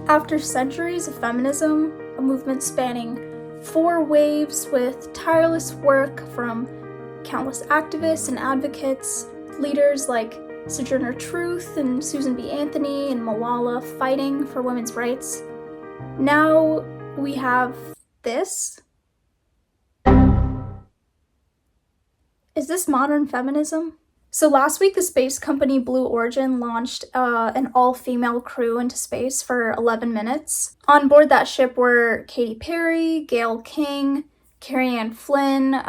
After centuries of feminism, a movement spanning 4 waves with tireless work from countless activists and advocates, leaders like Sojourner Truth and Susan B. Anthony and Malala fighting for women's rights, now we have this. Is this modern feminism? So last week, the space company Blue Origin launched an all-female crew into space for 11 minutes. On board that ship were Katy Perry, Gayle King, Carrie Ann Flynn,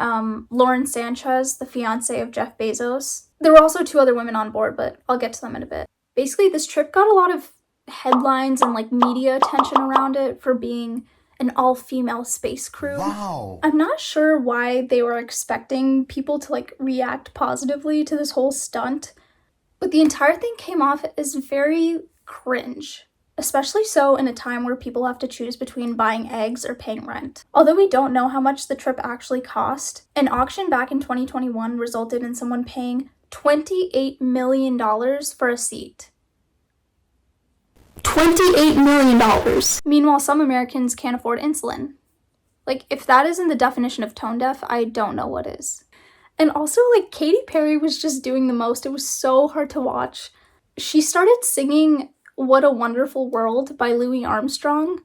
Lauren Sanchez, the fiance of Jeff Bezos. There were also 2 other women on board, but I'll get to them in a bit. Basically, this trip got a lot of headlines and media attention around it for being an all-female space crew. Wow. I'm not sure why they were expecting people to react positively to this whole stunt, but the entire thing came off as very cringe, especially so in a time where people have to choose between buying eggs or paying rent. Although we don't know how much the trip actually cost, an auction back in 2021 resulted in someone paying $28 million for a seat. $28 million. Meanwhile, some Americans can't afford insulin. If that isn't the definition of tone deaf, I don't know what is. And also, Katy Perry was just doing the most. It was so hard to watch. She started singing What a Wonderful World by Louis Armstrong.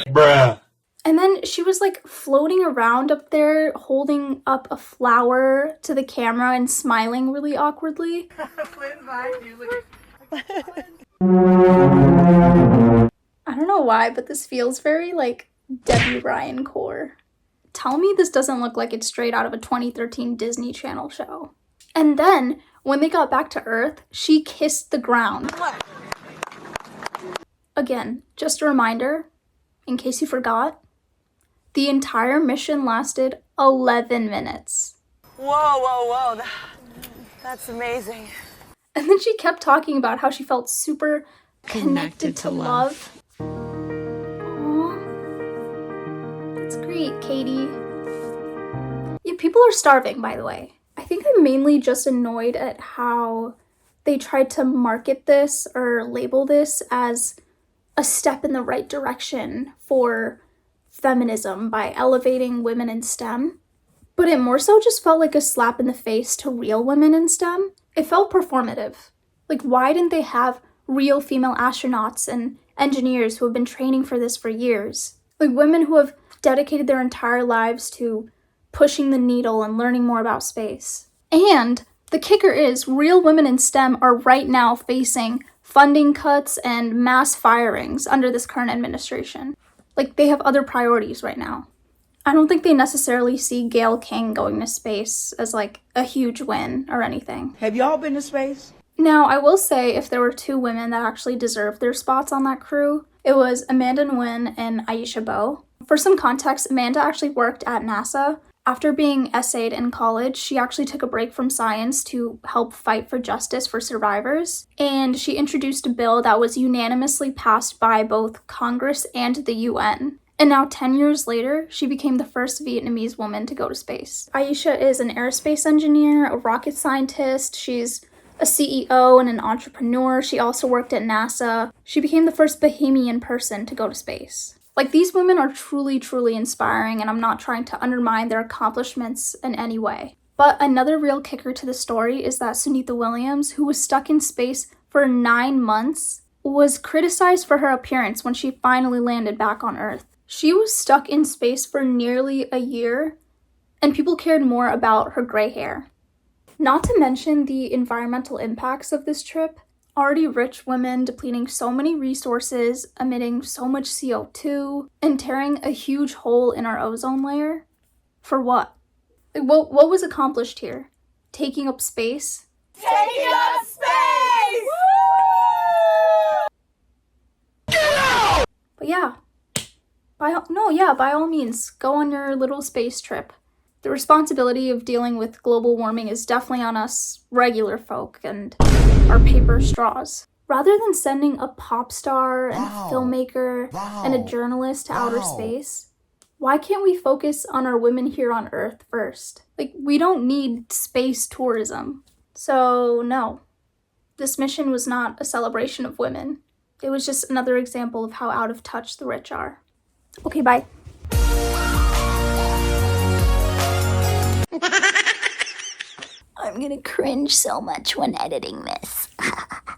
Bruh. And then she was floating around up there, holding up a flower to the camera and smiling really awkwardly. I don't know why, but this feels very Debbie Ryan core. Tell me this doesn't look like it's straight out of a 2013 Disney Channel show. And then, when they got back to Earth, she kissed the ground. Again, just a reminder, in case you forgot, the entire mission lasted 11 minutes. Whoa. That's amazing. And then she kept talking about how she felt super connected to love. Aww. That's great, Katie. Yeah, people are starving, by the way. I think I'm mainly just annoyed at how they tried to market this or label this as a step in the right direction for feminism by elevating women in STEM. But it more so just felt like a slap in the face to real women in STEM. It felt performative. Why didn't they have real female astronauts and engineers who have been training for this for years? Women who have dedicated their entire lives to pushing the needle and learning more about space. And the kicker is, real women in STEM are right now facing funding cuts and mass firings under this current administration. They have other priorities right now. I don't think they necessarily see Gayle King going to space as a huge win or anything. Have y'all been to space? Now, I will say if there were 2 women that actually deserved their spots on that crew, it was Amanda Nguyen and Aisha Bowe. For some context, Amanda actually worked at NASA. After being essayed in college, she actually took a break from science to help fight for justice for survivors, and she introduced a bill that was unanimously passed by both Congress and the UN. And now 10 years later, she became the first Vietnamese woman to go to space. Aisha is an aerospace engineer, a rocket scientist, she's a CEO and an entrepreneur. She also worked at NASA. She became the first Bahamian person to go to space. These women are truly, truly inspiring, and I'm not trying to undermine their accomplishments in any way. But another real kicker to the story is that Sunita Williams, who was stuck in space for 9 months, was criticized for her appearance when she finally landed back on Earth. She was stuck in space for nearly a year, and people cared more about her gray hair. Not to mention the environmental impacts of this trip. Already rich women depleting so many resources, emitting so much CO2, and tearing a huge hole in our ozone layer. For what? What was accomplished here? Taking up space? Taking up space! But yeah. By all means, go on your little space trip. The responsibility of dealing with global warming is definitely on us regular folk and our paper straws. Rather than sending a pop star and a filmmaker and a journalist to outer space, Why can't we focus on our women here on Earth first? Like, we don't need space tourism. So, no. This mission was not a celebration of women. It was just another example of how out of touch the rich are. Okay, bye. I'm gonna cringe so much when editing this.